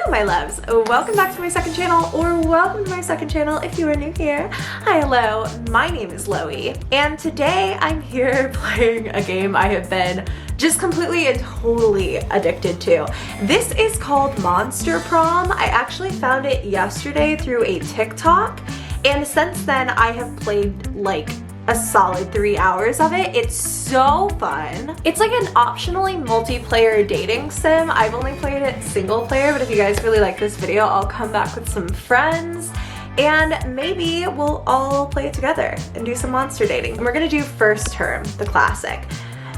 Hello my loves, welcome back to my second channel, or welcome to my second channel if you are new here. Hi, hello, my name is Loey, and today I'm here playing a game I have been just completely and totally addicted to. This is called Monster Prom. I actually found it yesterday through a TikTok, and since then I have played like a solid 3 hours of it. It's so fun. It's like an optionally multiplayer dating sim. I've only played it single player, but if you guys really like this video, I'll come back with some friends and maybe we'll all play it together and do some monster dating. And we're gonna do first term, the classic.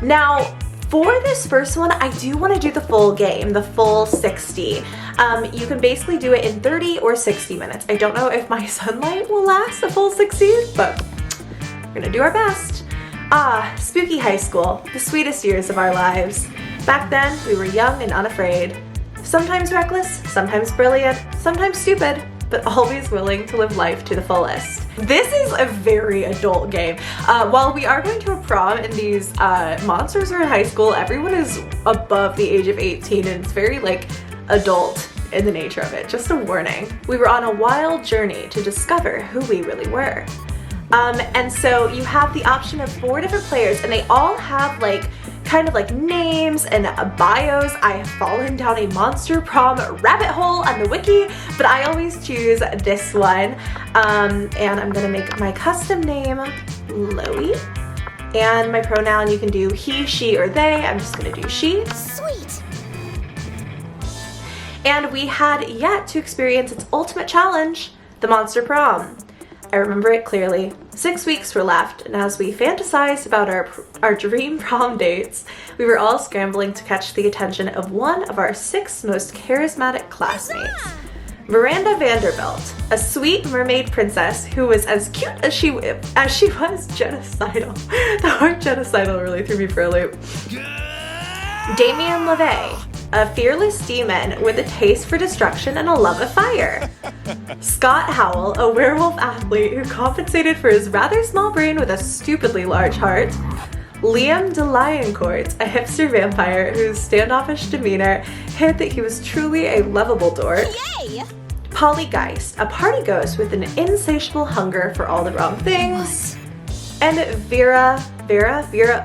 Now, for this first one, I do want to do the full game, the full 60. You can basically do it in 30 or 60 minutes. I don't know if my sunlight will last a full 60, but we're gonna do our best. Spooky high school, the sweetest years of our lives. Back then, we were young and unafraid. Sometimes reckless, sometimes brilliant, sometimes stupid, but always willing to live life to the fullest. This is a very adult game. While we are going to a prom and these monsters are in high school, everyone is above the age of 18 and it's very like adult in the nature of it. Just a warning. We were on a wild journey to discover who we really were. And so you have the option of 4 different players and they all have like kind of like names and bios. I have fallen down a Monster Prom rabbit hole on the wiki, but I always choose this one. And I'm gonna make my custom name Loey. And my pronoun, you can do he, she, or they. I'm just gonna do she. Sweet. And we had yet to experience its ultimate challenge, the Monster Prom. I remember it clearly. 6 weeks were left, and as we fantasized about our dream prom dates, we were all scrambling to catch the attention of one of our 6 most charismatic classmates. Miranda Vanderbilt, a sweet mermaid princess who was as cute as she was genocidal. The word genocidal really threw me for a loop. Damien LeVay, a fearless demon with a taste for destruction and a love of fire. Scott Howell, a werewolf athlete who compensated for his rather small brain with a stupidly large heart. Liam de Lioncourt, a hipster vampire whose standoffish demeanor hid that he was truly a lovable dork. Yay! Polly Geist, a party ghost with an insatiable hunger for all the wrong things. And Vera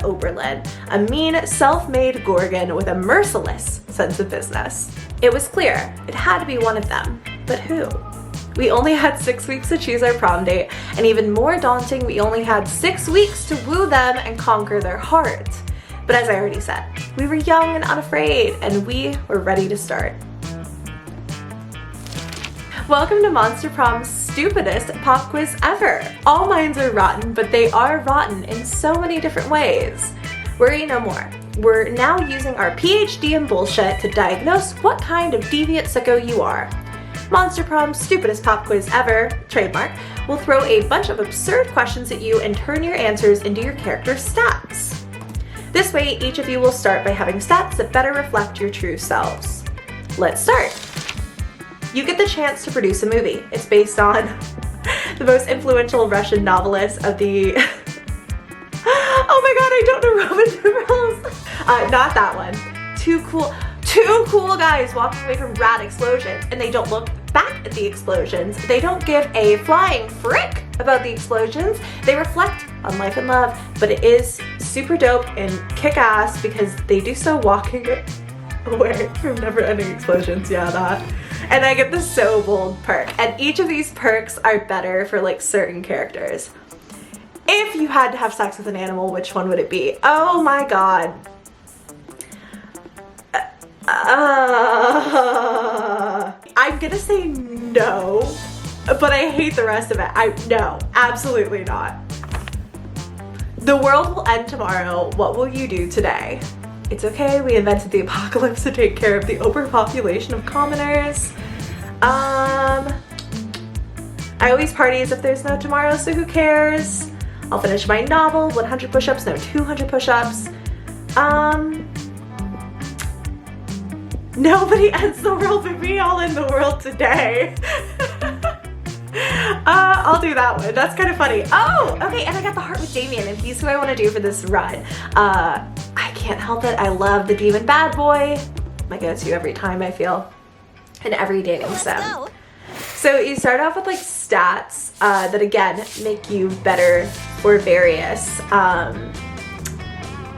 Oberlin, a mean, self-made gorgon with a merciless sense of business. It was clear it had to be one of them, but who? We only had 6 weeks to choose our prom date, and even more daunting, we only had 6 weeks to woo them and conquer their heart. But as I already said, we were young and unafraid, and we were ready to start. Welcome to Monster Prom's stupidest pop quiz ever. All minds are rotten, but they are rotten in so many different ways. Worry no more. We're now using our PhD in bullshit to diagnose what kind of deviant sicko you are. Monster Prom's stupidest pop quiz ever, trademark, will throw a bunch of absurd questions at you and turn your answers into your character's stats. This way, each of you will start by having stats that better reflect your true selves. Let's start. You get the chance to produce a movie. It's based on the most influential Russian novelist of the... Oh my god, I don't know Roman numerals. Not that one. Two cool guys walking away from rad explosions, and they don't look back at the explosions. They don't give a flying frick about the explosions. They reflect on life and love, but it is super dope and kick-ass because they do so walking away from never-ending explosions. Yeah, that. And I get the so bold perk, and each of these perks are better for like certain characters. If you had to have sex with an animal, which one would it be? Oh my god. I'm gonna say no, but I hate the rest of it. No, absolutely not. The world will end tomorrow. What will you do today? It's okay, we invented the apocalypse to take care of the overpopulation of commoners. I always party as if there's no tomorrow, so who cares? I'll finish my novel, 100 push-ups, no 200 push-ups. Nobody ends the world but me, I'll end the world today. I'll do that one, that's kind of funny. Oh, okay, and I got the heart with Damien, and he's who I want to do for this run. I can't help it, I love the demon bad boy. My go-to every time, I feel. in every dating sim. So you start off with like stats that again make you better for various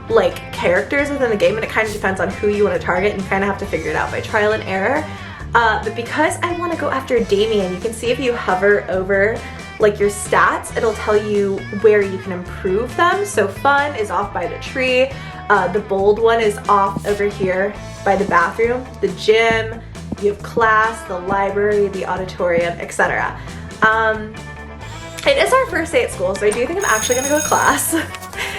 like characters within the game, and it kind of depends on who you want to target, and you kind of have to figure it out by trial and error. But because I want to go after Damien, you can see if you hover over like your stats, it'll tell you where you can improve them. So fun is off by the tree, the bold one is off over here by the bathroom, the gym, you have class, the library, the auditorium, etc. It is our first day at school, so I do think I'm actually gonna go to class.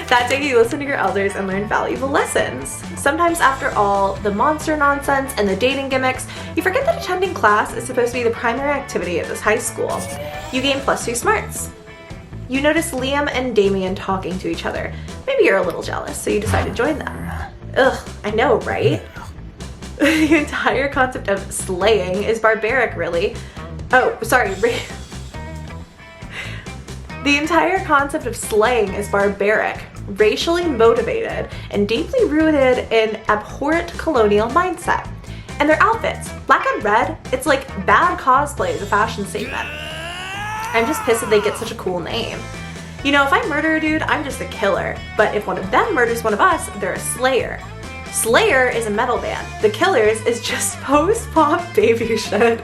That day you listen to your elders and learn valuable lessons. Sometimes after all the monster nonsense and the dating gimmicks, you forget that attending class is supposed to be the primary activity at this high school. You gain +2 smarts. You notice Liam and Damien talking to each other. Maybe you're a little jealous, so you decide to join them. Ugh, I know, right? The entire concept of slaying is barbaric, really. Oh, sorry. The entire concept of slaying is barbaric, racially motivated, and deeply rooted in abhorrent colonial mindset. And their outfits, black and red, it's like bad cosplay is a fashion statement. I'm just pissed that they get such a cool name. You know, if I murder a dude, I'm just a killer. But if one of them murders one of us, they're a slayer. Slayer is a metal band. The Killers is just post-pop baby shit.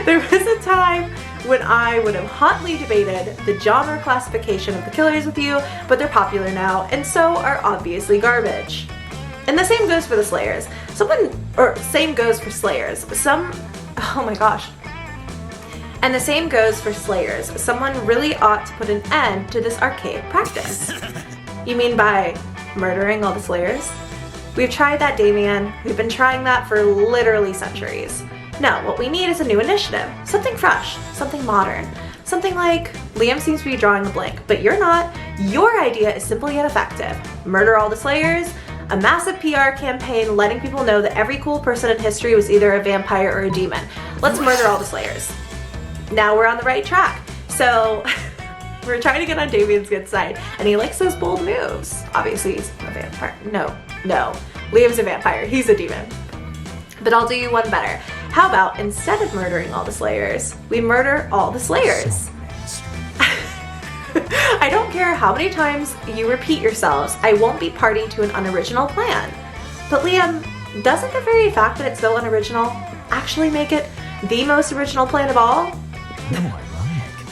There was a time when I would have hotly debated the genre classification of the Killers with you, but they're popular now, and so are obviously garbage. And the same goes for the Slayers. Same goes for Slayers. Oh my gosh. And the same goes for Slayers. Someone really ought to put an end to this archaic practice. You mean by murdering all the Slayers? We've tried that, Damien. We've been trying that for literally centuries. No, what we need is a new initiative. Something fresh, something modern. Something like, Liam seems to be drawing a blank, but you're not. Your idea is simple yet effective. Murder all the Slayers, a massive PR campaign letting people know that every cool person in history was either a vampire or a demon. Let's murder all the Slayers. Now we're on the right track. So we're trying to get on Damien's good side, and he likes those bold moves. Obviously he's a vampire. No. Liam's a vampire, he's a demon. But I'll do you one better. How about instead of murdering all the Slayers, we murder all the Slayers? I don't care how many times you repeat yourselves, I won't be party to an unoriginal plan. But Liam, doesn't the very fact that it's so unoriginal actually make it the most original plan of all?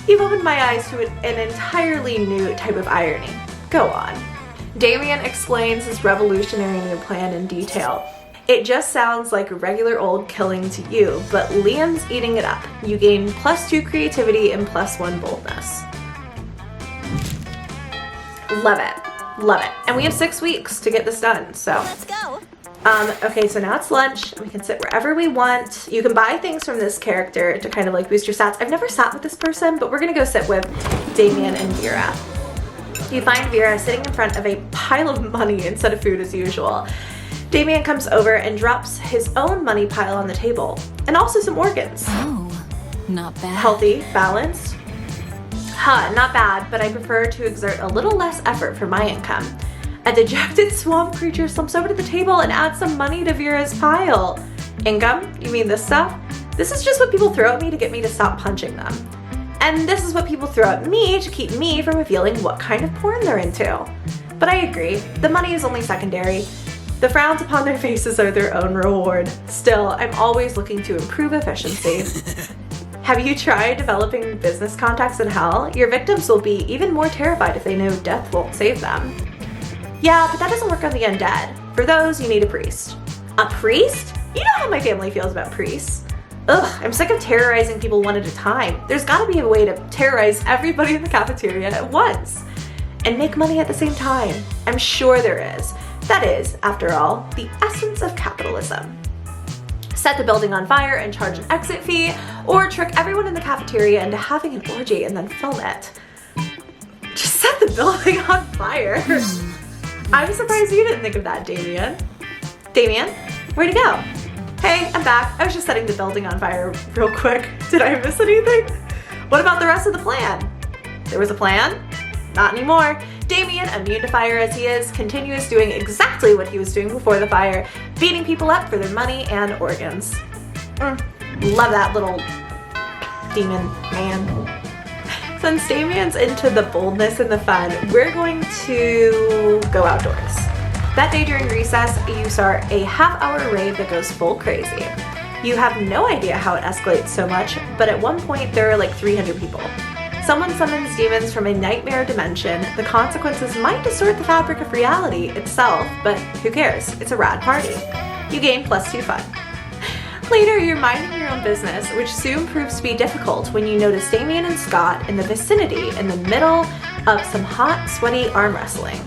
You've opened my eyes to an entirely new type of irony. Go on. Damien explains his revolutionary new plan in detail. It just sounds like a regular old killing to you, but Liam's eating it up. You gain +2 creativity and +1 boldness. Love it. Love it. And we have 6 weeks to get this done, so. Let's go. Okay, so now it's lunch. We can sit wherever we want. You can buy things from this character to kind of like boost your stats. I've never sat with this person, but we're gonna go sit with Damien and Vera. You find Vera sitting in front of a pile of money instead of food as usual. Damien comes over and drops his own money pile on the table, and also some organs. Oh, not bad. Healthy, balanced. Not bad, but I prefer to exert a little less effort for my income. A dejected swamp creature slumps over to the table and adds some money to Vera's pile. Income? You mean this stuff? This is just what people throw at me to get me to stop punching them. And this is what people throw at me to keep me from revealing what kind of porn they're into. But I agree, the money is only secondary. The frowns upon their faces are their own reward. Still, I'm always looking to improve efficiency. Have you tried developing business contacts in hell? Your victims will be even more terrified if they know death won't save them. Yeah, but that doesn't work on the undead. For those, you need a priest. A priest? You know how my family feels about priests. Ugh, I'm sick of terrorizing people one at a time. There's gotta be a way to terrorize everybody in the cafeteria at once. And make money at the same time. I'm sure there is. That is, after all, the essence of capitalism. Set the building on fire and charge an exit fee, or trick everyone in the cafeteria into having an orgy and then film it. Just set the building on fire. I'm surprised you didn't think of that, Damien. Damien, where'd you go? Hey, I'm back. I was just setting the building on fire real quick. Did I miss anything? What about the rest of the plan? There was a plan? Not anymore. Damien, immune to fire as he is, continues doing exactly what he was doing before the fire, beating people up for their money and organs. Love that little demon man. Since Damien's into the boldness and the fun, we're going to go outdoors. That day during recess, you start a half-hour raid that goes full crazy. You have no idea how it escalates so much, but at one point there are like 300 people. Someone summons demons from a nightmare dimension. The consequences might distort the fabric of reality itself, but who cares? It's a rad party. You gain +2 fun. Later, you're minding your own business, which soon proves to be difficult when you notice Damien and Scott in the vicinity in the middle of some hot, sweaty arm wrestling.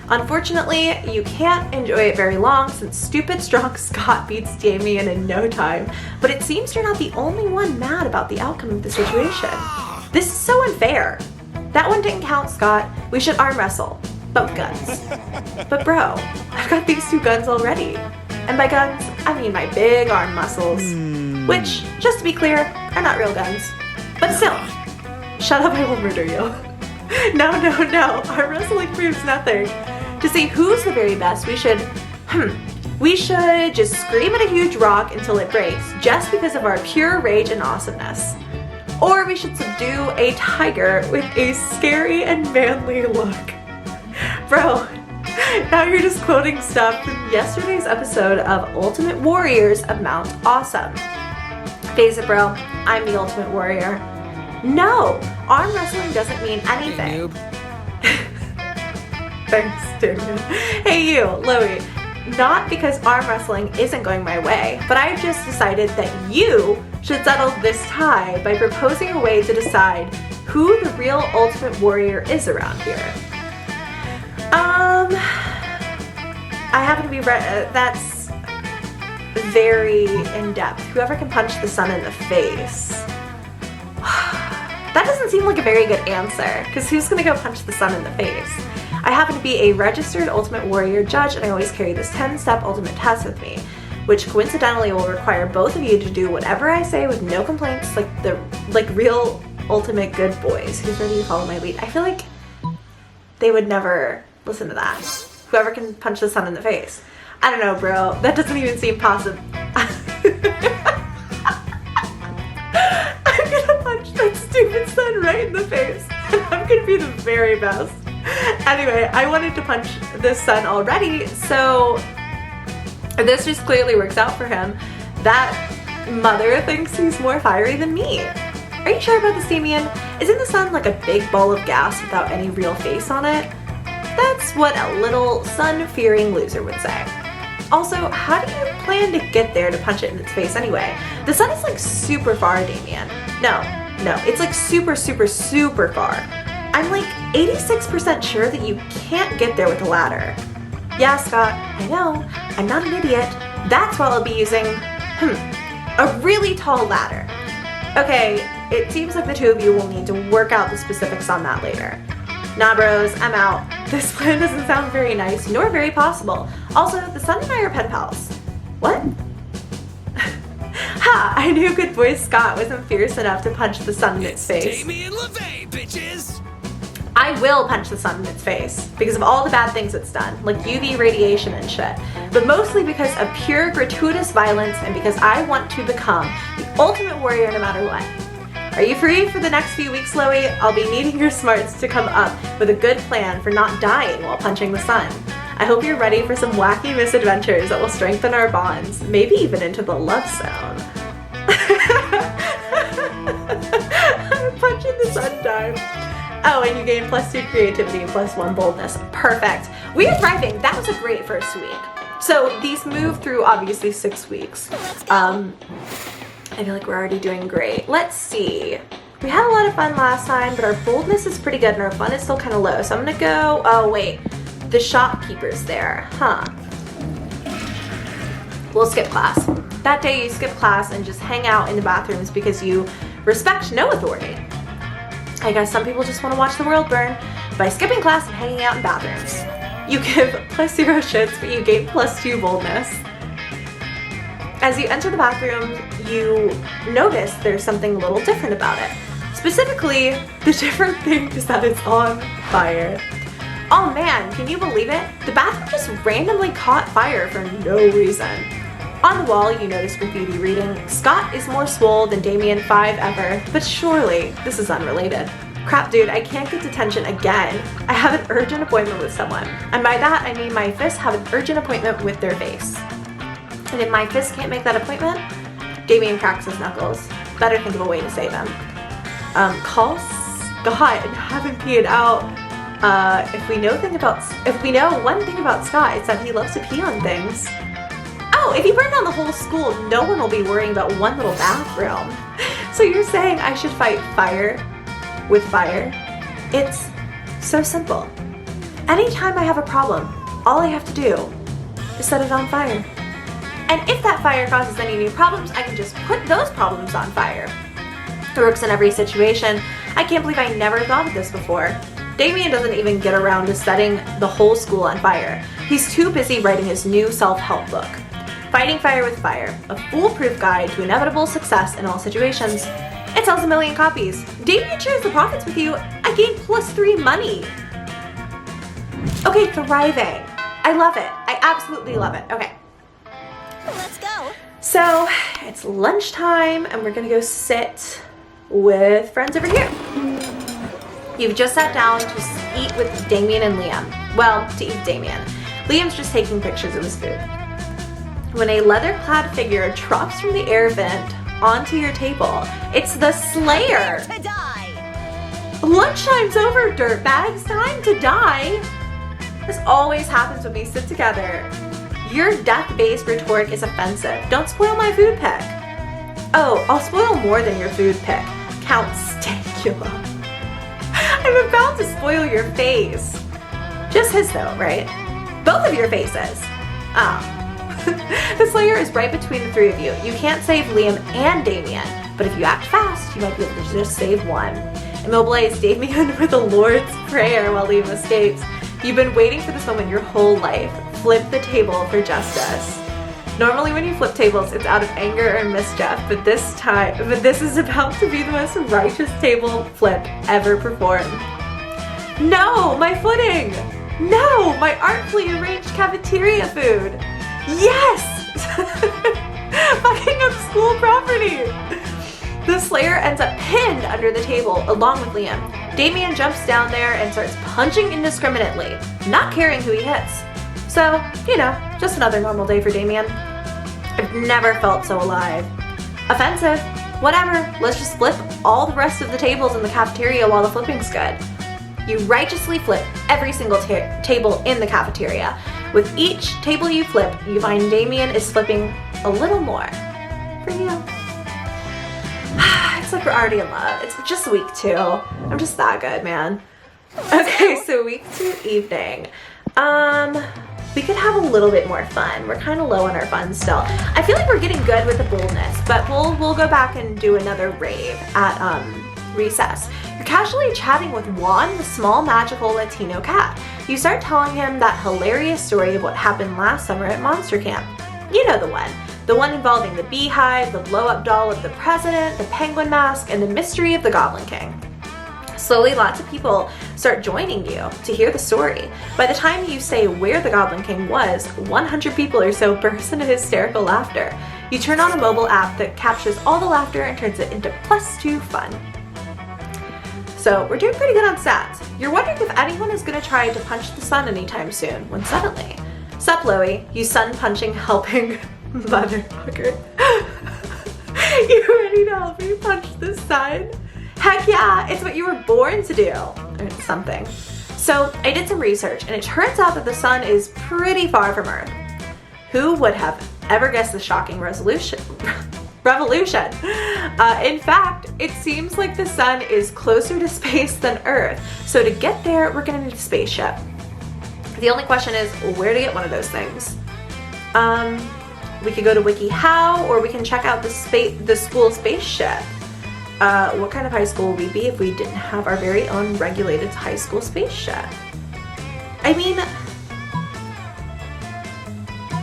Unfortunately, you can't enjoy it very long since stupid strong Scott beats Damien in no time, but it seems you're not the only one mad about the outcome of the situation. This is so unfair. That one didn't count, Scott. We should arm wrestle, but with guns. But bro, I've got these 2 guns already. And by guns, I mean my big arm muscles, which, just to be clear, are not real guns. But still, shut up, I will murder you. No, arm wrestling proves nothing. To see who's the very best, we should just scream at a huge rock until it breaks, just because of our pure rage and awesomeness. Or we should subdue a tiger with a scary and manly look. Bro, now you're just quoting stuff from yesterday's episode of Ultimate Warriors of Mount Awesome. Face it, bro, I'm the Ultimate Warrior. No, arm wrestling doesn't mean anything. Thanks, Damien. Hey you, Loey. Not because arm wrestling isn't going my way, but I've just decided that you should settle this tie by proposing a way to decide who the real Ultimate Warrior is around here. I happen to be that's very in-depth. Whoever can punch the sun in the face. That doesn't seem like a very good answer, because who's gonna go punch the sun in the face? I happen to be a registered Ultimate Warrior judge, and I always carry this 10-step ultimate test with me, which coincidentally will require both of you to do whatever I say with no complaints, like real ultimate good boys who's ready to follow my lead. I feel like they would never listen to that. Whoever can punch the sun in the face. I don't know, bro. That doesn't even seem possible. I'm gonna punch that stupid sun right in the face. And I'm gonna be the very best. Anyway, I wanted to punch this sun already, so this just clearly works out for him. That mother thinks he's more fiery than me. Are you sure about this, Damien? Isn't the sun like a big ball of gas without any real face on it? That's what a little sun-fearing loser would say. Also, how do you plan to get there to punch it in its face anyway? The sun is like super far, Damien. No, it's like super far. I'm like 86% sure that you can't get there with a ladder. Yeah, Scott, I know, I'm not an idiot. That's why I'll be using, a really tall ladder. Okay, it seems like the 2 of you will need to work out the specifics on that later. Nah, bros, I'm out. This plan doesn't sound very nice, nor very possible. Also, the sun and I are pen pals. What? Ha! I knew good boy Scott wasn't fierce enough to punch the sun in its face. Damien LaVey, bitches! I will punch the sun in its face because of all the bad things it's done, like UV radiation and shit, but mostly because of pure gratuitous violence and because I want to become the Ultimate Warrior no matter what. Are you free for the next few weeks, Loey? I'll be needing your smarts to come up with a good plan for not dying while punching the sun. I hope you're ready for some wacky misadventures that will strengthen our bonds, maybe even into the love zone. Punching the sun time. Oh, and you gain +2 creativity and +1 boldness. Perfect. We are thriving. That was a great first week. So these move through obviously 6 weeks. I feel like we're already doing great. Let's see. We had a lot of fun last time, but our boldness is pretty good and our fun is still kind of low. So I'm gonna go, oh wait, the shopkeeper's there, huh? We'll skip class. That day you skip class and just hang out in the bathrooms because you respect no authority. I guess some people just want to watch the world burn by skipping class and hanging out in bathrooms. You give +0 shits, but you gain +2 boldness. As you enter the bathroom, you notice there's something a little different about it. Specifically, the different thing is that it's on fire. Oh man, can you believe it? The bathroom just randomly caught fire for no reason. On the wall, you notice graffiti reading, "Scott is more swole than Damien 5 ever, but surely this is unrelated." Crap, dude, I can't get detention again. I have an urgent appointment with someone. And by that, I mean my fists have an urgent appointment with their face. And if my fist can't make that appointment, Damien cracks his knuckles. Better think of a way to save him. Call Scott and have him pee it out. If we know one thing about Scott, it's that he loves to pee on things. Oh, if you burn down the whole school, no one will be worrying about one little bathroom. So you're saying I should fight fire with fire? It's so simple. Anytime I have a problem, all I have to do is set it on fire. And if that fire causes any new problems, I can just put those problems on fire. It works in every situation. I can't believe I never thought of this before. Damien doesn't even get around to setting the whole school on fire. He's too busy writing his new self-help book, Fighting Fire with Fire, a foolproof guide to inevitable success in all situations. It sells 1 million copies. Damien shares the profits with you. I gain +3 money. Okay, thriving. I love it. I absolutely love it. Okay. Let's go. So it's lunchtime and we're gonna go sit with friends over here. You've just sat down to eat with Damien and Liam. Well, to eat with Damien. Liam's just taking pictures of his food. When a leather-clad figure drops from the air vent onto your table, it's the Slayer. To die. Lunchtime's over, dirtbags. Time to die. This always happens when we sit together. Your death-based rhetoric is offensive. Don't spoil my food pick. Oh, I'll spoil more than your food pick. Count Stacula. I'm about to spoil your face. Just his though, right? Both of your faces. The Slayer is right between the three of you. You can't save Liam and Damien, but if you act fast, you might be able to just save one. Immobilize Damien with a Lord's Prayer while Liam escapes. You've been waiting for this moment your whole life. Flip the table for justice. Normally when you flip tables, it's out of anger or mischief, but this is about to be the most righteous table flip ever performed. No, my footing! No, my artfully arranged cafeteria food! Yes! Fucking up school property! The Slayer ends up pinned under the table along with Liam. Damien jumps down there and starts punching indiscriminately, not caring who he hits. So, you know, just another normal day for Damien. I've never felt so alive. Offensive? Whatever, let's just flip all the rest of the tables in the cafeteria while the flipping's good. You righteously flip every single table in the cafeteria. With each table you flip, you find Damien is flipping a little more for you. It's like we're already in love. It's just week 2. I'm just that good, man. Okay, so week 2 evening. We could have a little bit more fun. We're kind of low on our fun still. I feel like we're getting good with the boldness, but we'll go back and do another rave at recess. You're casually chatting with Juan, the small magical Latino cat. You start telling him that hilarious story of what happened last summer at Monster Camp. You know the one involving the beehive, the blow-up doll of the president, the penguin mask, and the mystery of the Goblin King. Slowly, lots of people start joining you to hear the story. By the time you say where the Goblin King was, 100 people or so burst into hysterical laughter. You turn on a mobile app that captures all the laughter and turns it into +2 fun. So we're doing pretty good on stats. You're wondering if anyone is going to try to punch the sun anytime soon, when suddenly, sup Loey, you sun-punching helping motherfucker. You ready to help me punch the sun? Heck yeah, it's what you were born to do, or something. So I did some research and it turns out that the sun is pretty far from Earth. Who would have ever guessed the shocking revolution? In fact, it seems like the sun is closer to space than Earth. So to get there, we're gonna need a spaceship. The only question is where to get one of those things. We could go to WikiHow or we can check out the school spaceship. What kind of high school would we be if we didn't have our very own regulated high school spaceship? I mean,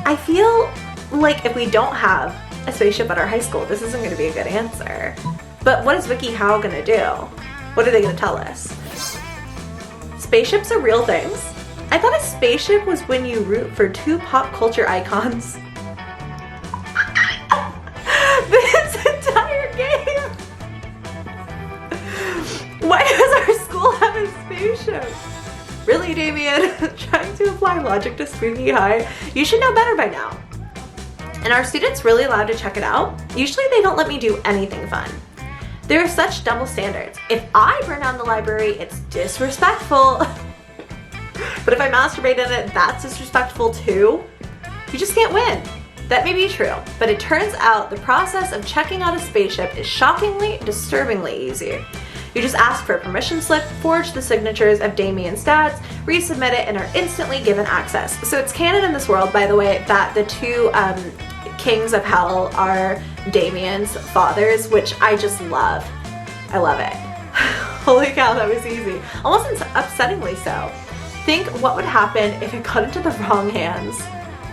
I feel like if we don't have a spaceship at our high school, this isn't going to be a good answer. But what is WikiHow going to do? What are they going to tell us? Spaceships are real things? I thought a spaceship was when you root for 2 pop culture icons. Damien, trying to apply logic to Squeaky High. You should know better by now. And are students really allowed to check it out? Usually they don't let me do anything fun. There are such double standards. If I burn down the library, it's disrespectful. But if I masturbate in it, that's disrespectful too. You just can't win. That may be true, but it turns out the process of checking out a spaceship is shockingly, disturbingly easy. You just ask for a permission slip, forge the signatures of Damien's dads, resubmit it, and are instantly given access. So it's canon in this world, by the way, that the two kings of hell are Damien's fathers, which I just love. I love it. Holy cow, that was easy. Almost upsettingly so. Think what would happen if it got into the wrong hands.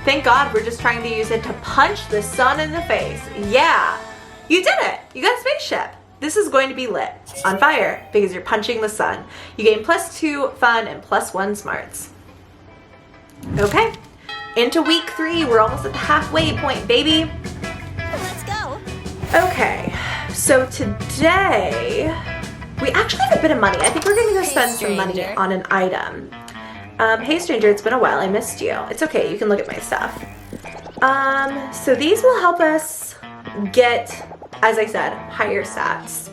Thank God we're just trying to use it to punch the sun in the face. Yeah, you did it. You got a spaceship. This is going to be lit, on fire, because you're punching the sun. You gain +2 fun and +1 smarts. Okay, into week 3. We're almost at the halfway point, baby. Let's go. Okay, so today, we actually have a bit of money. I think we're gonna go spend some money on an item. Hey stranger, it's been a while, I missed you. It's okay, you can look at my stuff. So these will help us get, as I said, higher stats.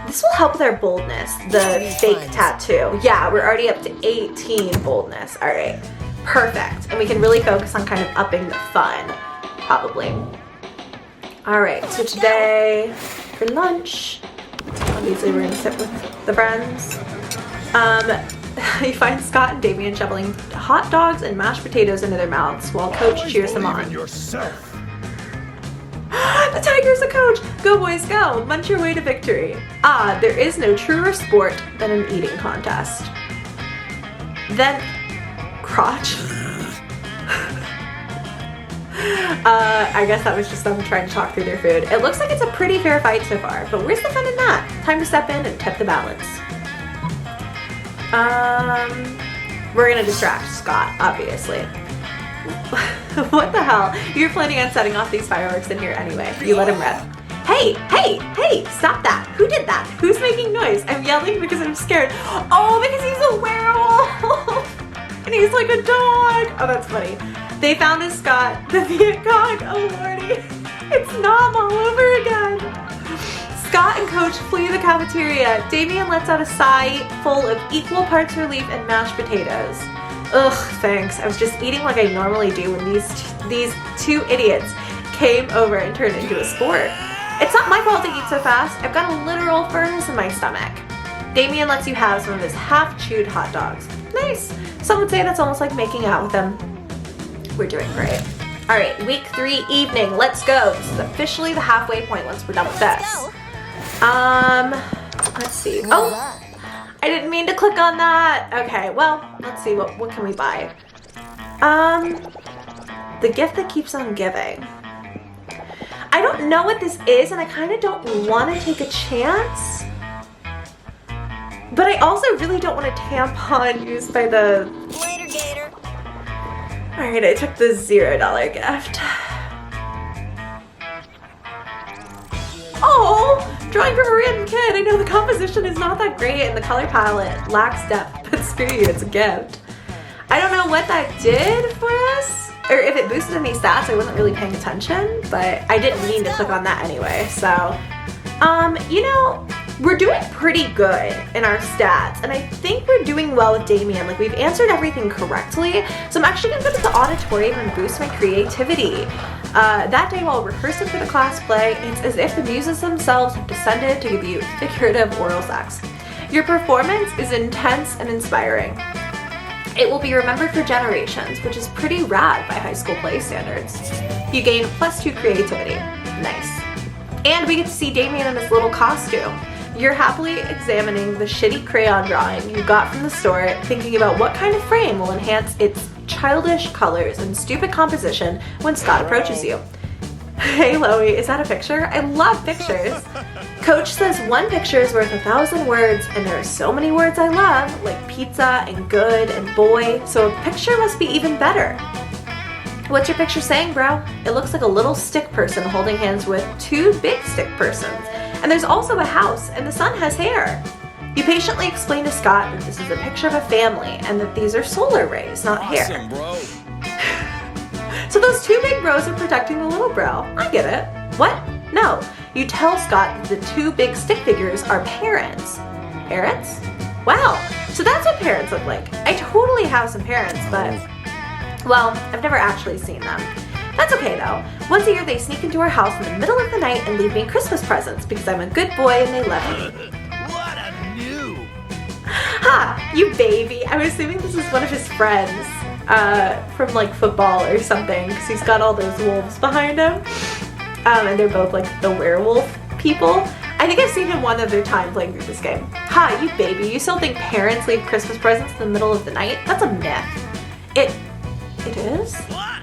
This will help with our boldness, the fake tattoo. Yeah, we're already up to 18 boldness. All right, perfect. And we can really focus on kind of upping the fun, probably. All right, so today for lunch, obviously we're gonna sit with the friends. You find Scott and Damien shoveling hot dogs and mashed potatoes into their mouths while Coach cheers them on. The Tiger's a coach! Go boys, go! Munch your way to victory. Ah, there is no truer sport than an eating contest. Then, crotch. I guess that was just them trying to talk through their food. It looks like it's a pretty fair fight so far, but where's the fun in that? Time to step in and tip the balance. We're gonna distract Scott, obviously. What the hell? You're planning on setting off these fireworks in here anyway. You let him rip. Hey, hey, hey, stop that. Who did that? Who's making noise? I'm yelling because I'm scared. Oh, because he's a werewolf. And he's like a dog. Oh, that's funny. They found his Scott, the Viet Cong. Oh, lordy. It's Nom all over again. Scott and Coach flee the cafeteria. Damien lets out a sigh full of equal parts relief and mashed potatoes. Ugh, thanks. I was just eating like I normally do when these two idiots came over and turned into a sport. It's not my fault to eat so fast. I've got a literal furnace in my stomach. Damien lets you have some of his half-chewed hot dogs. Nice. Some would say that's almost like making out with him. We're doing great. All right, week 3 evening. Let's go. This is officially the halfway point once we're done with this. Let's see. Oh, I didn't mean to click on that. Okay, well, let's see. What can we buy? The gift that keeps on giving. I don't know what this is, and I kind of don't want to take a chance. But I also really don't want a tampon used by the... Later, Gator. Alright, I took the $0 gift. Oh! Drawing from a random kid. I know the composition is not that great and the color palette lacks depth, but screw you, it's a gift. I don't know what that did for us, or if it boosted any stats. I wasn't really paying attention, but I didn't mean to click on that anyway. So, you know, we're doing pretty good in our stats, and I think we're doing well with Damien. Like, we've answered everything correctly, so I'm actually gonna go to the auditorium and boost my creativity. That day while rehearsing for the class play, it's as if the muses themselves have descended to give you figurative oral sex. Your performance is intense and inspiring. It will be remembered for generations, which is pretty rad by high school play standards. You gain +2 creativity. Nice. And we get to see Damien in his little costume. You're happily examining the shitty crayon drawing you got from the store, thinking about what kind of frame will enhance its childish colors and stupid composition when Scott approaches you. Hey Loey, is that a picture? I love pictures. Coach says one picture is worth 1,000 words, and there are so many words I love, like pizza and good and boy, so a picture must be even better. What's your picture saying, bro? It looks like a little stick person holding hands with 2 big stick persons. And there's also a house, and the son has hair. You patiently explain to Scott that this is a picture of a family and that these are solar rays, not hair. Awesome, bro. So those two big bros are protecting the little bro. I get it. What? No. You tell Scott that the two big stick figures are parents. Parents? Wow. So that's what parents look like. I totally have some parents, but, well, I've never actually seen them. That's okay though. Once a year they sneak into our house in the middle of the night and leave me Christmas presents because I'm a good boy and they love me. What a noob. Ha! You baby! I'm assuming this is one of his friends from like football or something because he's got all those wolves behind him. And they're both like the werewolf people. I think I've seen him one other time playing through this game. Ha! You baby! You still think parents leave Christmas presents in the middle of the night? That's a myth. It is? What?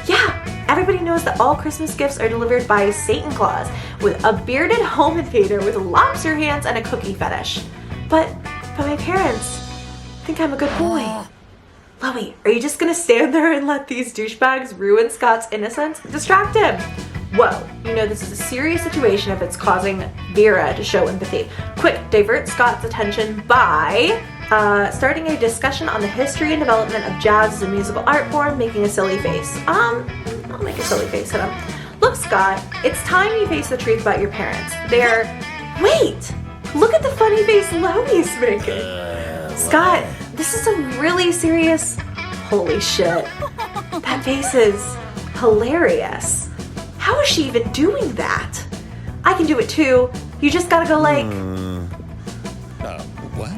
Yeah! Everybody knows that all Christmas gifts are delivered by Satan Claus with a bearded home invader with lobster hands and a cookie fetish. But my parents think I'm a good boy. Loey, are you just gonna stand there and let these douchebags ruin Scott's innocence? Distract him! Whoa, you know this is a serious situation if it's causing Vera to show empathy. Quick, divert Scott's attention by starting a discussion on the history and development of jazz as a musical art form, making a silly face. I'll make a silly face at him. Look, Scott, it's time you face the truth about your parents. Wait! Look at the funny face Loey's making. Scott, this is a really serious, holy shit. That face is hilarious. How is she even doing that? I can do it too. You just gotta go like... What?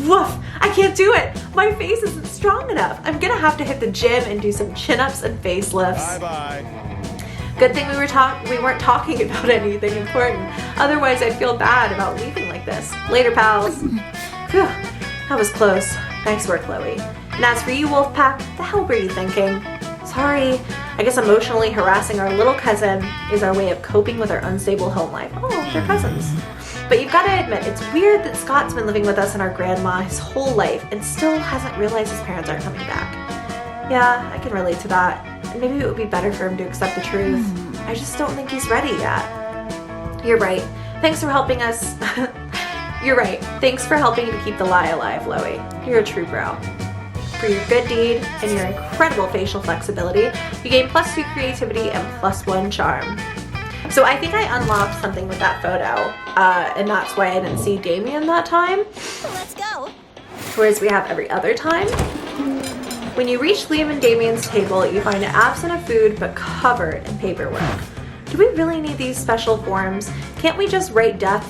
Woof, I can't do it. My face isn't strong enough. I'm gonna have to hit the gym and do some chin-ups and facelifts. Bye-bye. Good thing we weren't talking about anything important. Otherwise, I'd feel bad about leaving like this. Later, pals. Phew, that was close. Nice work, Loey. And as for you, Wolfpack, the hell were you thinking? Sorry. I guess emotionally harassing our little cousin is our way of coping with our unstable home life. Oh, they're cousins. But you've got to admit, it's weird that Scott's been living with us and our grandma his whole life and still hasn't realized his parents aren't coming back. Yeah, I can relate to that. And maybe it would be better for him to accept the truth. I just don't think he's ready yet. You're right. Thanks for helping us. You're right. Thanks for helping to keep the lie alive, Loey. You're a true bro. For your good deed and your incredible facial flexibility, you gain +2 creativity and +1 charm. So I think I unlocked something with that photo, and that's why I didn't see Damien that time. Let's go. Whereas we have every other time. When you reach Liam and Damien's table, you find it absent of food but covered in paperwork. Do we really need these special forms? Can't we just write death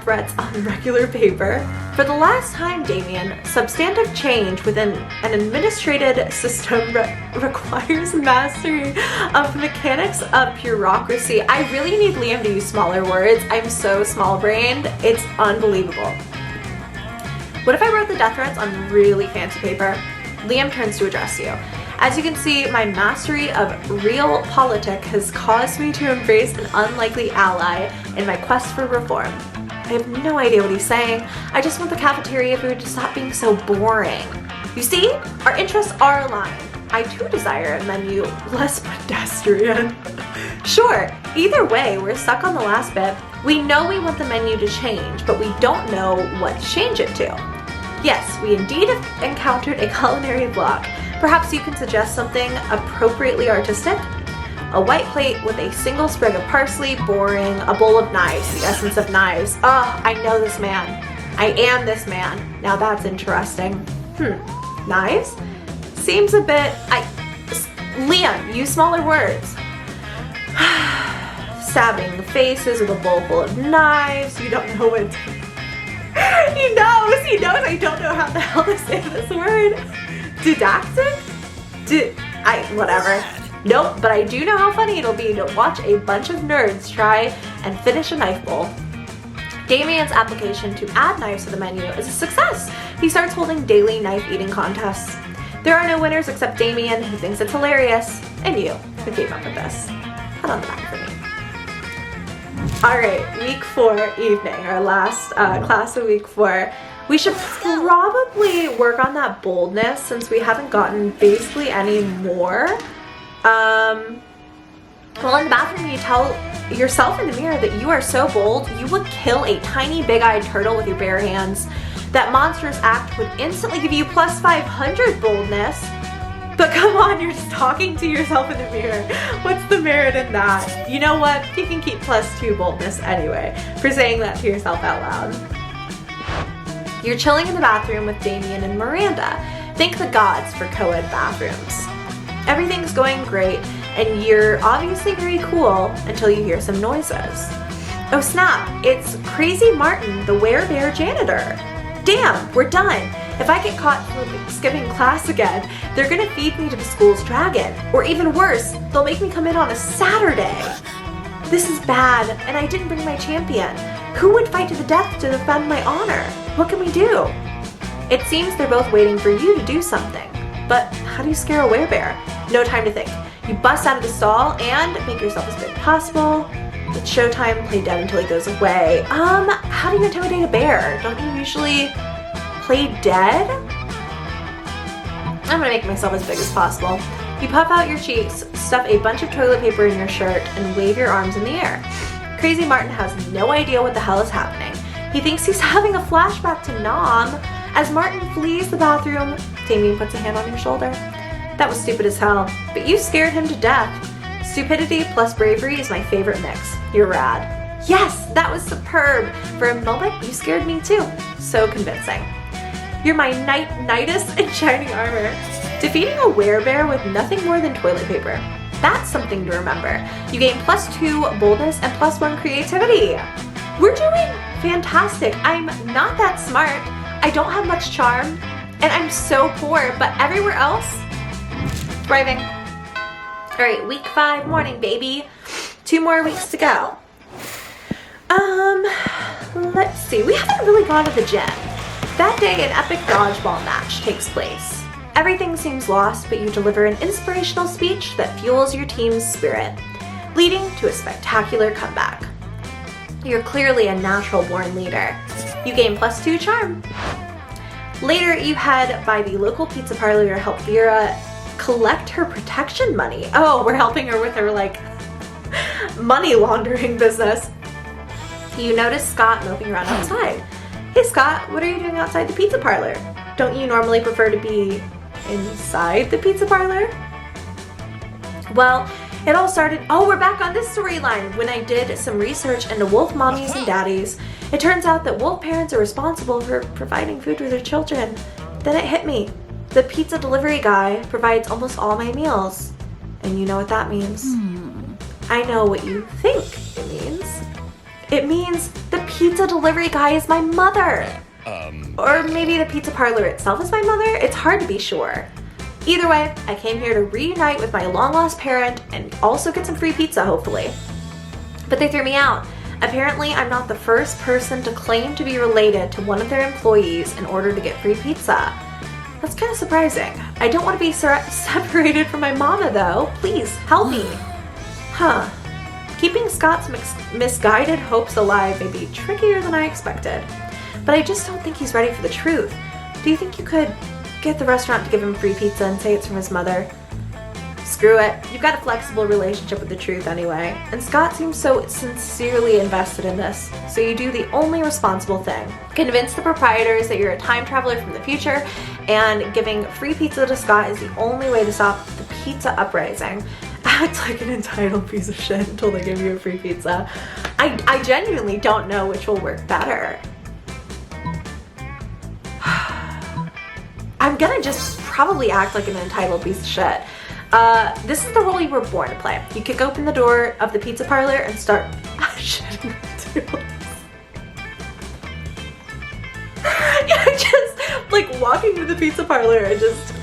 threats on regular paper? For the last time, Damien, substantive change within an administrated system requires mastery of the mechanics of bureaucracy. I really need Liam to use smaller words. I'm so small-brained. It's unbelievable. What if I wrote the death threats on really fancy paper? Liam turns to address you. As you can see, my mastery of realpolitik has caused me to embrace an unlikely ally in my quest for reform. I have no idea what he's saying. I just want the cafeteria food to stop being so boring. You see, our interests are aligned. I too desire a menu less pedestrian. Sure, either way, we're stuck on the last bit. We know we want the menu to change, but we don't know what to change it to. Yes, we indeed have encountered a culinary block. Perhaps you can suggest something appropriately artistic? A white plate with a single sprig of parsley, boring, a bowl of knives, the essence of knives. Oh, I know this man. I am this man. Now that's interesting. Knives? Seems a bit, Liam, use smaller words. Stabbing the faces with a bowl full of knives. You don't know what He knows I don't know how the hell to say this word. Didactic? Whatever. Nope, but I do know how funny it'll be to watch a bunch of nerds try and finish a knife bowl. Damien's application to add knives to the menu is a success. He starts holding daily knife eating contests. There are no winners except Damien, who thinks it's hilarious, and you, who came up with this. Pat on the back for me. Alright, week 4 evening, our last class of week 4. We should probably work on that boldness since we haven't gotten basically any more. Well, in the bathroom yourself in the mirror that you are so bold, you would kill a tiny big-eyed turtle with your bare hands. That monstrous act would instantly give you plus 500 boldness. But come on, you're just talking to yourself in the mirror. What's the merit in that? You know what? You can keep plus 2 boldness anyway for saying that to yourself out loud. You're chilling in the bathroom with Damien and Miranda. Thank the gods for co-ed bathrooms. Everything's going great, and you're obviously very cool until you hear some noises. Oh snap, it's Crazy Martin, the werebear janitor. Damn, we're done. If I get caught skipping class again, they're gonna feed me to the school's dragon. Or even worse, they'll make me come in on a Saturday. This is bad, and I didn't bring my champion. Who would fight to the death to defend my honor? What can we do? It seems they're both waiting for you to do something. But how do you scare a werebear? No time to think. You bust out of the stall and make yourself as big as possible. It's showtime, play dead until he goes away. How do you intimidate a bear? Don't you usually play dead? I'm gonna make myself as big as possible. You puff out your cheeks, stuff a bunch of toilet paper in your shirt, and wave your arms in the air. Crazy Martin has no idea what the hell is happening. He thinks he's having a flashback to Nom. As Martin flees the bathroom, Damien puts a hand on your shoulder. That was stupid as hell, but you scared him to death. Stupidity plus bravery is my favorite mix. You're rad. Yes, that was superb. For a moment, you scared me too. So convincing. You're my knight-knightess in shining armor. Defeating a werebear with nothing more than toilet paper. That's something to remember. You gain plus 2 boldness and plus 1 creativity. We're doing fantastic. I'm not that smart. I don't have much charm. And I'm so poor, but everywhere else, thriving. All right, week 5 morning, baby. 2 more weeks to go. Let's see. We haven't really gone to the gym. That day, an epic dodgeball match takes place. Everything seems lost, but you deliver an inspirational speech that fuels your team's spirit, leading to a spectacular comeback. You're clearly a natural-born leader. You gain plus 2 charm. Later, you head by the local pizza parlor to help Vera collect her protection money. Oh, we're helping her with her, like, money laundering business. You notice Scott moping around outside. Hey Scott, what are you doing outside the pizza parlor? Don't you normally prefer to be inside the pizza parlor? Well, it all started, oh, we're back on this storyline. When I did some research into wolf mommies and daddies, it turns out that wolf parents are responsible for providing food for their children. Then it hit me. The pizza delivery guy provides almost all my meals. And you know what that means. I know what you think it means. It means the pizza delivery guy is my mother. Or maybe the pizza parlor itself is my mother? It's hard to be sure. Either way, I came here to reunite with my long-lost parent and also get some free pizza, hopefully. But they threw me out. Apparently, I'm not the first person to claim to be related to one of their employees in order to get free pizza. That's kind of surprising. I don't want to be separated from my mama, though. Please, help me. Huh. Keeping Scott's misguided hopes alive may be trickier than I expected. But I just don't think he's ready for the truth. Do you think you could get the restaurant to give him free pizza and say it's from his mother? Screw it. You've got a flexible relationship with the truth anyway. And Scott seems so sincerely invested in this. So you do the only responsible thing. Convince the proprietors that you're a time traveler from the future, and giving free pizza to Scott is the only way to stop the pizza uprising. Act like an entitled piece of shit until they give you a free pizza. I genuinely don't know which will work better. I'm gonna just probably act like an entitled piece of shit. This is the role you were born to play. You kick open the door of the pizza parlor and start shitting the tables. Yeah, just like walking to the pizza parlor and just...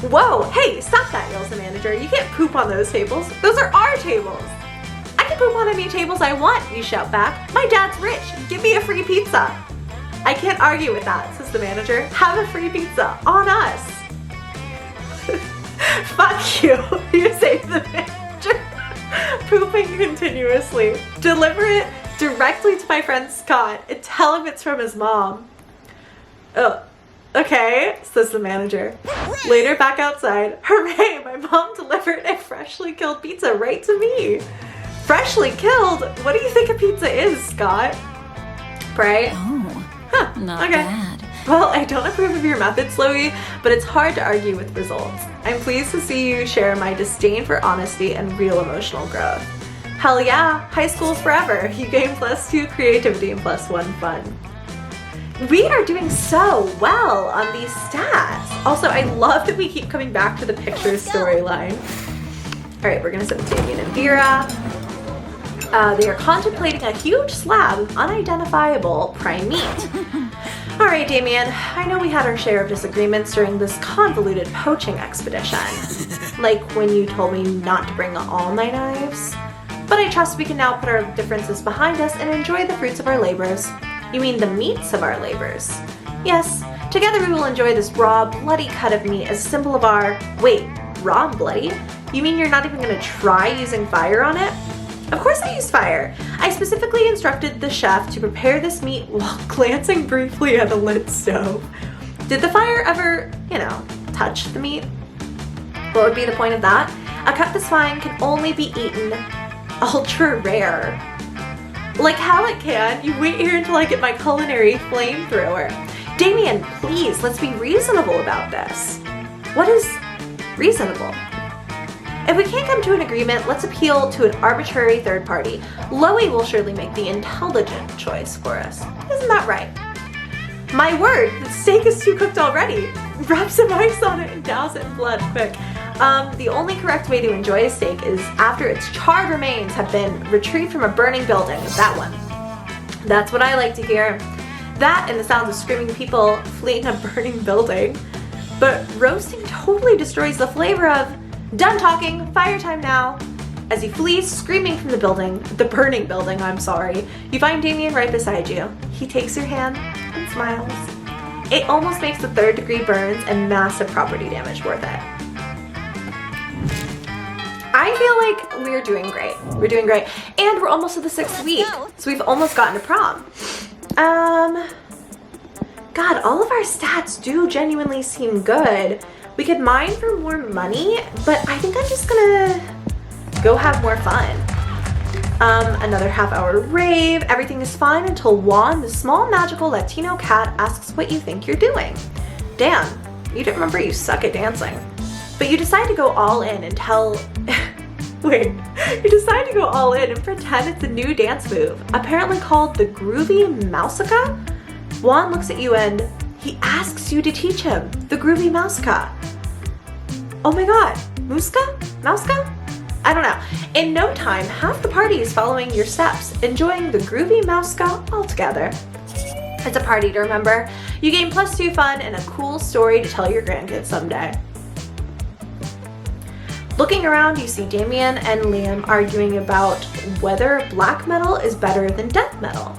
Whoa, hey, stop that, yells the manager. You can't poop on those tables. Those are our tables. I can poop on any tables I want, you shout back. My dad's rich. Give me a free pizza. I can't argue with that, says the manager. Have a free pizza on us. Fuck you, you say to the manager, pooping continuously. Deliver it directly to my friend Scott and tell him it's from his mom. Oh, Okay, says the manager. Later, back outside. Hooray, my mom delivered a freshly killed pizza right to me. Freshly killed? What do you think a pizza is, Scott? Pray? Oh, Huh, not okay. bad. Well, I don't approve of your methods, Loey, but it's hard to argue with results. I'm pleased to see you share my disdain for honesty and real emotional growth. Hell yeah, high school's forever. You gain +2 creativity and +1 fun. We are doing so well on these stats. Also, I love that we keep coming back to the picture storyline. All right, we're gonna sit with Damien and Vera. They are contemplating a huge slab of unidentifiable prime meat. All right, Damien, I know we had our share of disagreements during this convoluted poaching expedition. Like when you told me not to bring all my knives. But I trust we can now put our differences behind us and enjoy the fruits of our labors. You mean the meats of our labors? Yes, together we will enjoy this raw, bloody cut of meat as a symbol of our... Wait, raw and bloody? You mean you're not even gonna try using fire on it? Of course I used fire. I specifically instructed the chef to prepare this meat while glancing briefly at a lit stove. Did the fire ever, touch the meat? What would be the point of that? A cut this fine can only be eaten ultra rare. Like how it can. You wait here until I get my culinary flamethrower. Damien, please, let's be reasonable about this. What is reasonable? If we can't come to an agreement, let's appeal to an arbitrary third party. Loey will surely make the intelligent choice for us. Isn't that right? My word, the steak is too cooked already. Rub some ice on it and douse it in blood quick. The only correct way to enjoy a steak is after its charred remains have been retrieved from a burning building. That one. That's what I like to hear. That and the sounds of screaming people fleeing a burning building. But roasting totally destroys the flavor of... Done talking, fire time now. As he flees screaming from the burning building, I'm sorry, you find Damien right beside you. He takes your hand and smiles. It almost makes the 3rd-degree burns and massive property damage worth it. I feel like we're doing great. We're doing great. And we're almost to the 6th week. So we've almost gotten to prom. God, all of our stats do genuinely seem good. We could mine for more money, but I think I'm just gonna go have more fun. Another half-hour rave. Everything is fine until Juan, the small magical Latino cat, asks what you think you're doing. Damn, you didn't remember you suck at dancing. But you decide to go all in and tell... Wait, you decide to go all in and pretend it's a new dance move, apparently called the Groovy Mouseka? Juan looks at you and he asks you to teach him the Groovy Mouseka. Oh my god, Muska? Mouska? I don't know. In no time, half the party is following your steps, enjoying the Groovy Mouseka all together. It's a party to remember. You gain +2 fun and a cool story to tell your grandkids someday. Looking around, you see Damien and Liam arguing about whether black metal is better than death metal.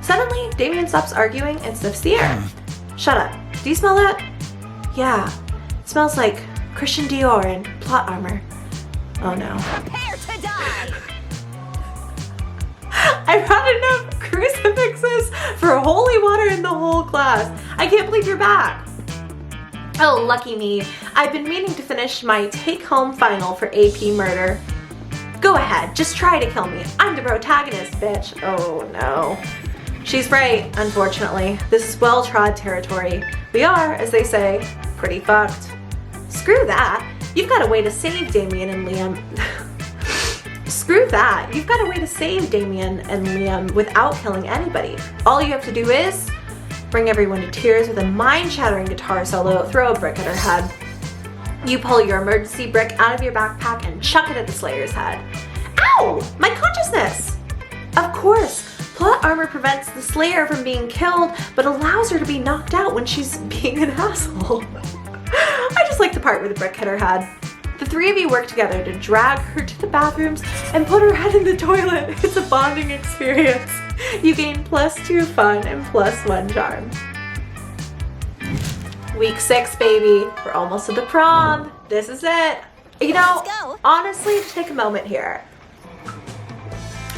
Suddenly, Damien stops arguing and sniffs the air. Shut up. Do you smell that? Yeah. It smells like Christian Dior and plot armor. Oh no. Prepare to die! I brought enough crucifixes for holy water in the whole class. I can't believe you're back. Oh, lucky me. I've been meaning to finish my take-home final for AP Murder. Go ahead, just try to kill me. I'm the protagonist, bitch. Oh no. She's right, unfortunately. This is well-trod territory. We are, as they say, pretty fucked. Screw that. You've got a way to save Damien and Liam. Screw that. You've got a way to save Damien and Liam without killing anybody. All you have to do is bring everyone to tears with a mind-shattering guitar solo, throw a brick at her head. You pull your emergency brick out of your backpack and chuck it at the Slayer's head. Ow! My consciousness! Of course, plot armor prevents the Slayer from being killed, but allows her to be knocked out when she's being an asshole. I just like the part where the brick hit her head. The three of you work together to drag her to the bathrooms and put her head in the toilet. It's a bonding experience. You gain +2 fun and +1 charm. Week 6, baby. We're almost to the prom. This is it. You know, Let's go. honestly, to take a moment here,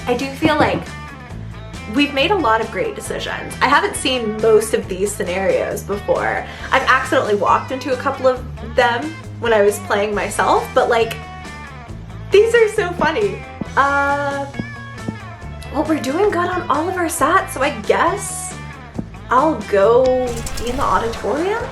I do feel like we've made a lot of great decisions. I haven't seen most of these scenarios before. I've accidentally walked into a couple of them when I was playing myself, but like, these are so funny. Well, we're doing good on all of our sats, so I guess I'll go be in the auditorium.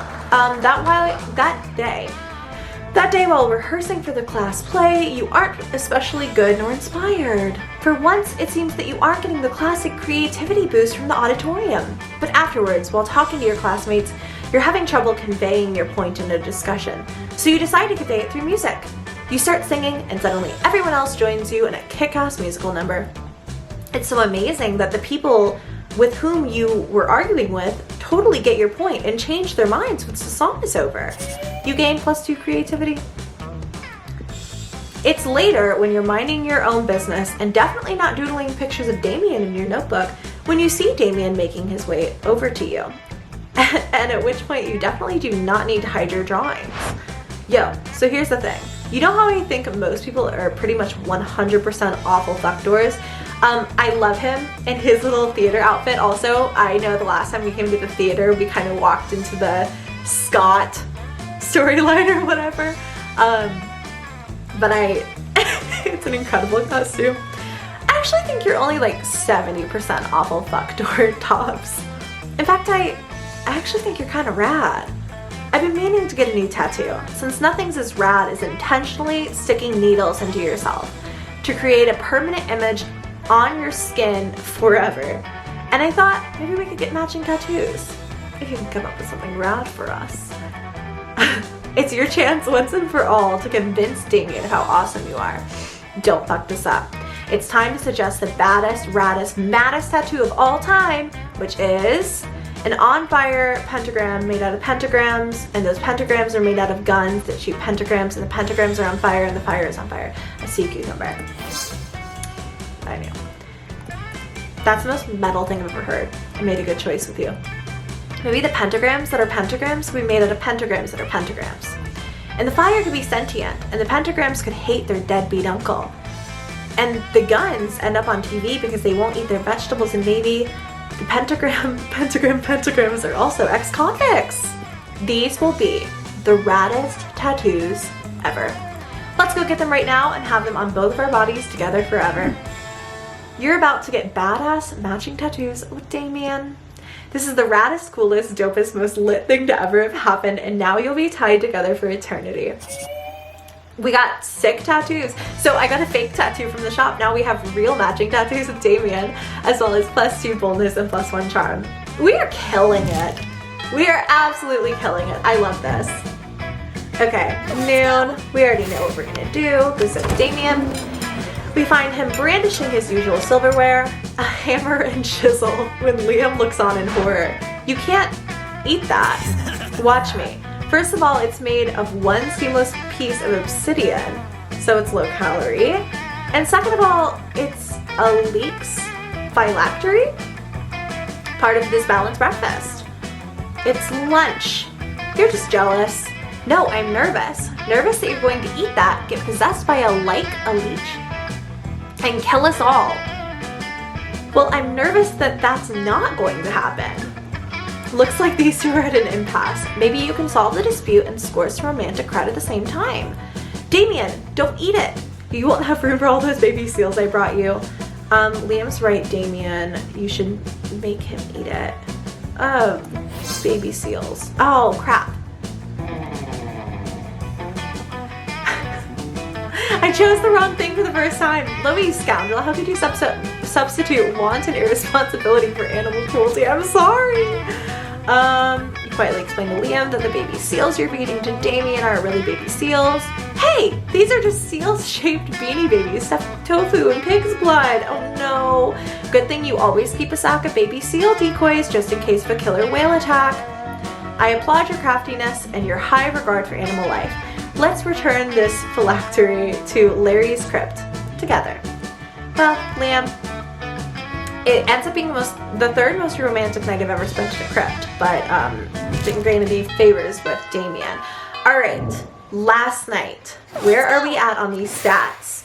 That day while rehearsing for the class play, you aren't especially good nor inspired. For once, it seems that you aren't getting the classic creativity boost from the auditorium. But afterwards, while talking to your classmates, you're having trouble conveying your point in a discussion. So you decide to convey it through music. You start singing, and suddenly everyone else joins you in a kick-ass musical number. It's so amazing that the people with whom you were arguing with totally get your point and change their minds once the song is over. You gain +2 creativity. It's later when you're minding your own business and definitely not doodling pictures of Damien in your notebook when you see Damien making his way over to you. And at which point you definitely do not need to hide your drawings. Yo, so here's the thing. You know how I think most people are pretty much 100% awful fuckdoors? I love him and his little theater outfit also. I know the last time we came to the theater, we kind of walked into the Scott storyline or whatever. But it's an incredible costume. I actually think you're only like 70% awful fuckdoor tops. In fact, I actually think you're kind of rad. I've been meaning to get a new tattoo, since nothing's as rad as intentionally sticking needles into yourself to create a permanent image on your skin forever. And I thought maybe we could get matching tattoos, if you can come up with something rad for us. It's your chance once and for all to convince Damien how awesome you are. Don't fuck this up. It's time to suggest the baddest, raddest, maddest tattoo of all time, which is an on-fire pentagram made out of pentagrams, and those pentagrams are made out of guns that shoot pentagrams, and the pentagrams are on fire, and the fire is on fire. A sea cucumber. I knew. That's the most metal thing I've ever heard. I made a good choice with you. Maybe the pentagrams that are pentagrams could be made out of pentagrams that are pentagrams. And the fire could be sentient, and the pentagrams could hate their deadbeat uncle. And the guns end up on TV because they won't eat their vegetables, and maybe the pentagrams are also ex-convicts. These will be the raddest tattoos ever. Let's go get them right now and have them on both of our bodies together forever. You're about to get badass matching tattoos with Damien. This is the raddest, coolest, dopest, most lit thing to ever have happened, and now you'll be tied together for eternity. We got sick tattoos. So I got a fake tattoo from the shop. Now we have real matching tattoos with Damien, as well as +2 boldness and +1 charm. We are killing it. We are absolutely killing it. I love this. Okay, noon. We already know what we're gonna do. Go sit with Damien. We find him brandishing his usual silverware, a hammer and chisel, when Liam looks on in horror. You can't eat that. Watch me. First of all, it's made of one seamless piece of obsidian, so it's low calorie. And second of all, it's a leek's phylactery, part of this balanced breakfast. It's lunch. You're just jealous. No, I'm nervous. Nervous that you're going to eat that, get possessed by a leech, and kill us all. Well, I'm nervous that that's not going to happen. Looks like these two are at an impasse. Maybe you can solve the dispute and score some romantic cred at the same time. Damien, don't eat it. You won't have room for all those baby seals I brought you. Liam's right, Damien. You should make him eat it. Oh, baby seals. Oh, crap. I chose the wrong thing for the first time. Loey, scoundrel, how could you substitute wanton irresponsibility for animal cruelty? I'm sorry. You quietly explain to Liam that the baby seals you're feeding to Damien are really baby seals. Hey, these are just seals-shaped beanie babies stuffed with tofu and pig's blood. Oh no. Good thing you always keep a sack of baby seal decoys just in case of a killer whale attack. I applaud your craftiness and your high regard for animal life. Let's return this phylactery to Larry's crypt together. Well, Liam, it ends up being the third most romantic night I've ever spent in a crypt, but didn't gain any favors with Damien. Alright, last night. Where are we at on these stats?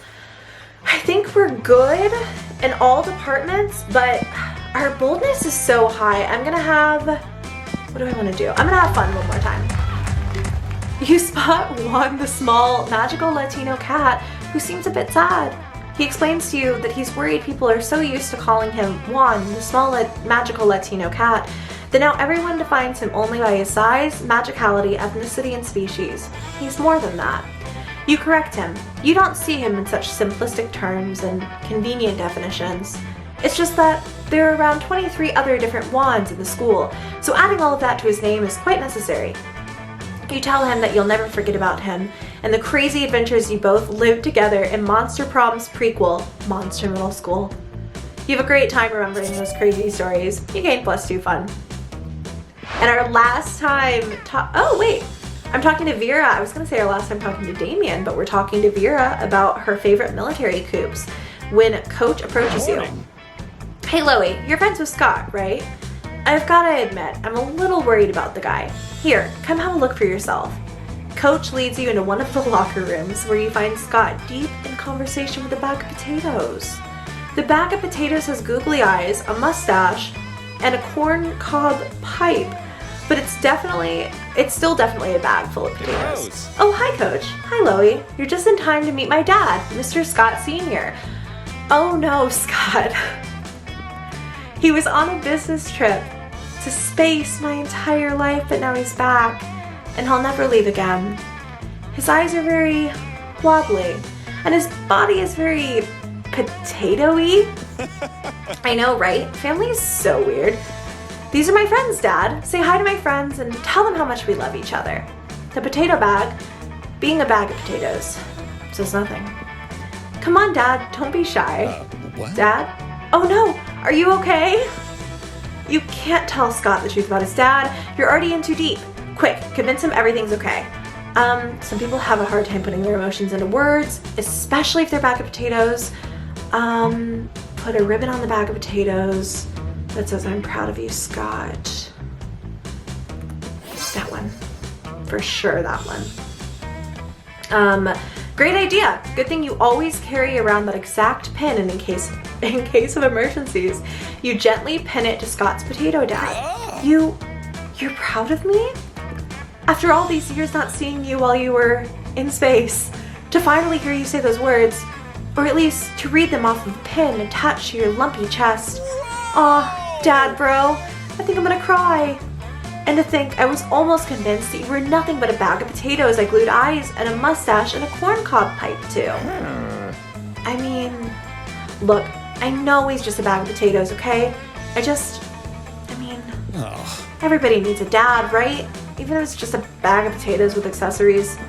I think we're good in all departments, but Our boldness is so high. I'm gonna have, what do I want to do? I'm gonna have fun one more time. You spot Juan, the small, magical Latino cat who seems a bit sad. He explains to you that he's worried people are so used to calling him Juan, the small, magical Latino cat, that now everyone defines him only by his size, magicality, ethnicity, and species. He's more than that. You correct him. You don't see him in such simplistic terms and convenient definitions. It's just that there are around 23 other different Juans in the school, so adding all of that to his name is quite necessary. You tell him that you'll never forget about him and the crazy adventures you both lived together in Monster Prom's prequel, Monster Middle School. You have a great time remembering those crazy stories. You gain +2 fun. And our last time, oh wait, I'm talking to Vera. I was gonna say our last time talking to Damien, but we're talking to Vera about her favorite military coups when Coach approaches you. Hey Loey, you're friends with Scott, right? I've gotta admit, I'm a little worried about the guy. Here, come have a look for yourself. Coach leads you into one of the locker rooms where you find Scott deep in conversation with a bag of potatoes. The bag of potatoes has googly eyes, a mustache, and a corn cob pipe, but it's still definitely a bag full of potatoes. Oh, hi Coach. Hi Loey. You're just in time to meet my dad, Mr. Scott Sr. Oh no, Scott. He was on a business trip to space my entire life, but now he's back, and he'll never leave again. His eyes are very wobbly, and his body is very potato-y. I know, right? Family is so weird. These are my friends, Dad. Say hi to my friends and tell them how much we love each other. The potato bag, being a bag of potatoes, says nothing. Come on, Dad, don't be shy. What? Dad? Oh no, are you okay? You can't tell Scott the truth about his dad. You're already in too deep. Quick, convince him everything's okay. Some people have a hard time putting their emotions into words, especially if they're a bag of potatoes. Put a ribbon on the bag of potatoes that says, I'm proud of you, Scott. That one. For sure, that one. Great idea. Good thing you always carry around that exact pin, and in case of emergencies, you gently pin it to Scott's potato dad. You're proud of me? After all these years not seeing you while you were in space, to finally hear you say those words, or at least to read them off of the pin attached to your lumpy chest. Aw, Dad, bro, I think I'm gonna cry. And to think I was almost convinced that you were nothing but a bag of potatoes I glued eyes and a mustache and a corncob pipe to. I mean, look, I know he's just a bag of potatoes, okay? Everybody needs a dad, right? Even if it's just a bag of potatoes with accessories.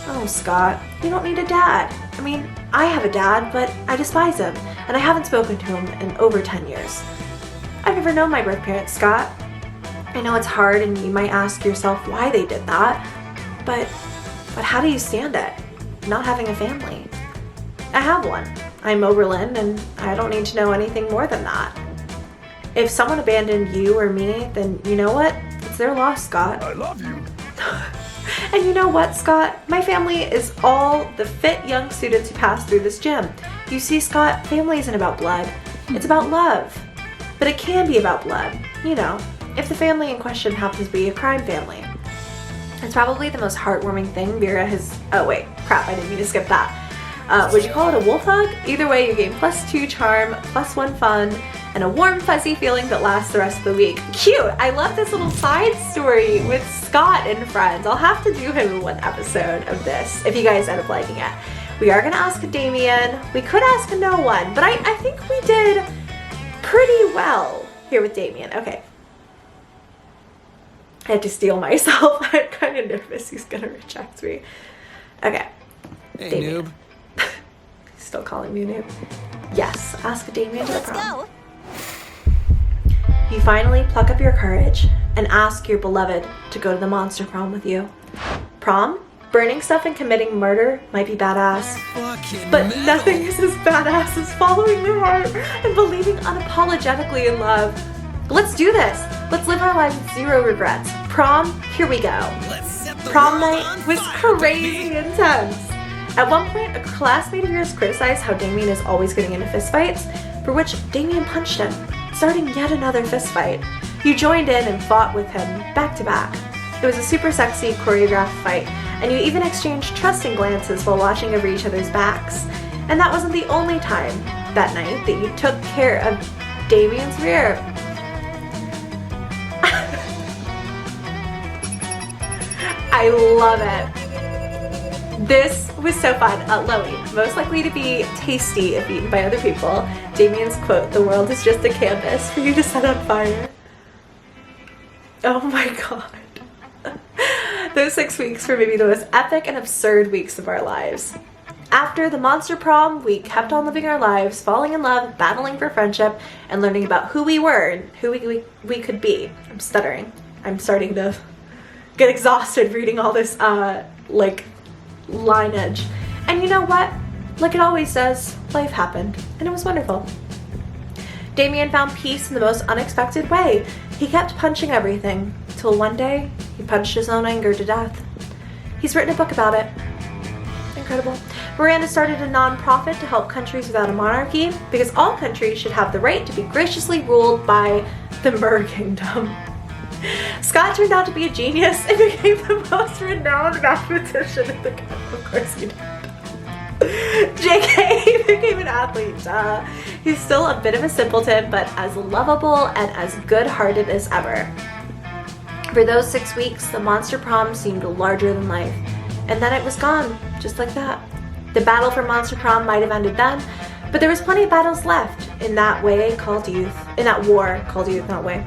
Oh, Scott, you don't need a dad. I mean, I have a dad, but I despise him, and I haven't spoken to him in over 10 years. I've never known my birth parents, Scott. I know it's hard and you might ask yourself why they did that, but how do you stand it, not having a family? I have one. I'm Oberlin, and I don't need to know anything more than that. If someone abandoned you or me, then you know what? It's their loss, Scott. I love you. And you know what, Scott? My family is all the fit young students who pass through this gym. You see, Scott, family isn't about blood. It's about love. But it can be about blood, you know, if the family in question happens to be a crime family. It's probably the most heartwarming thing Vera has... Oh, wait. Crap, I didn't mean to skip that. Would you call it a wolf hug? Either way, you gain +2 charm, +1 fun, and a warm, fuzzy feeling that lasts the rest of the week. Cute! I love this little side story with Scott and friends. I'll have to do him in one episode of this, if you guys end up liking it. We are going to ask Damien. We could ask no one, but I think we did pretty well here with Damien. Okay. I had to steel myself. I'm kind of nervous he's going to reject me. Okay. Hey, Damien. noob. He's still calling me a noob. Yes, ask Damien to the Let's prom. go. You finally pluck up your courage and ask your beloved to go to the Monster Prom with you. Prom? Burning stuff and committing murder might be badass, Fucking but metal. nothing is as badass as following your heart and believing unapologetically in love. Let's do this. Let's live our lives with zero regrets. Prom, here we go. Let's set the Prom world night on was fire, crazy baby. intense. At one point, a classmate of yours criticized how Damien is always getting into fistfights, for which Damien punched him. starting yet another fist fight. You joined in and fought with him back to back. It was a super sexy choreographed fight, and you even exchanged trusting glances while watching over each other's backs. And that wasn't the only time that night that you took care of Damien's rear. I love it. This was so fun. Loey, most likely to be tasty if eaten by other people. Damien's quote, "The world is just a canvas for you to set on fire." Oh my god. Those 6 weeks were maybe the most epic and absurd weeks of our lives. After the Monster Prom, we kept on living our lives, falling in love, battling for friendship, and learning about who we were and who we could be. I'm stuttering. I'm starting to get exhausted reading all this, like, lineage. And you know what? Like it always does, life happened, and it was wonderful. Damien found peace in the most unexpected way. He kept punching everything, till one day, he punched his own anger to death. He's written a book about it. Incredible. Miranda started a non-profit to help countries without a monarchy, because all countries should have the right to be graciously ruled by the Mer Kingdom. Scott turned out to be a genius and became the most renowned mathematician in the country. Of course he did. JK became an athlete. He's still a bit of a simpleton, but as lovable and as good-hearted as ever. For those 6 weeks, the Monster Prom seemed larger than life. And then it was gone, just like that. The battle for Monster Prom might have ended then, but there was plenty of battles left in that way called youth. In that war called youth, not way.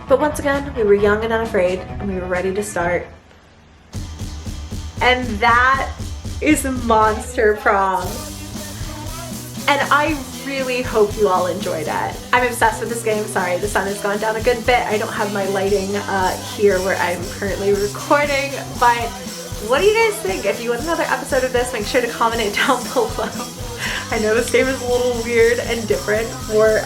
But once again, we were young and unafraid, and we were ready to start. And that is Monster Prom. And I really hope you all enjoyed it. I'm obsessed with this game. Sorry, the sun has gone down a good bit. I don't have my lighting here where I'm currently recording, but what do you guys think? If you want another episode of this, make sure to comment it down below. I know this game is a little weird and different for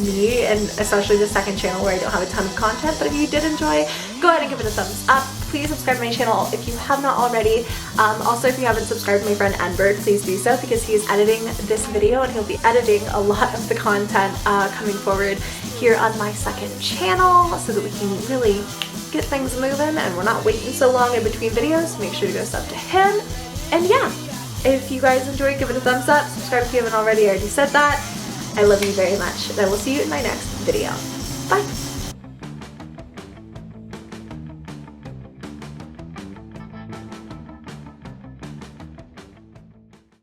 me, and especially the second channel where I don't have a ton of content, but if you did enjoy, go ahead and give it a thumbs up. Please subscribe to my channel if you have not already. Also, if you haven't subscribed to my friend Nbird, please do so, because he is editing this video and he'll be editing a lot of the content coming forward here on my second channel so that we can really get things moving and we're not waiting so long in between videos. Make sure to go sub to him. And yeah, if you guys enjoyed, give it a thumbs up. Subscribe if you haven't already. I already said that. I love you very much, and I will see you in my next video. Bye.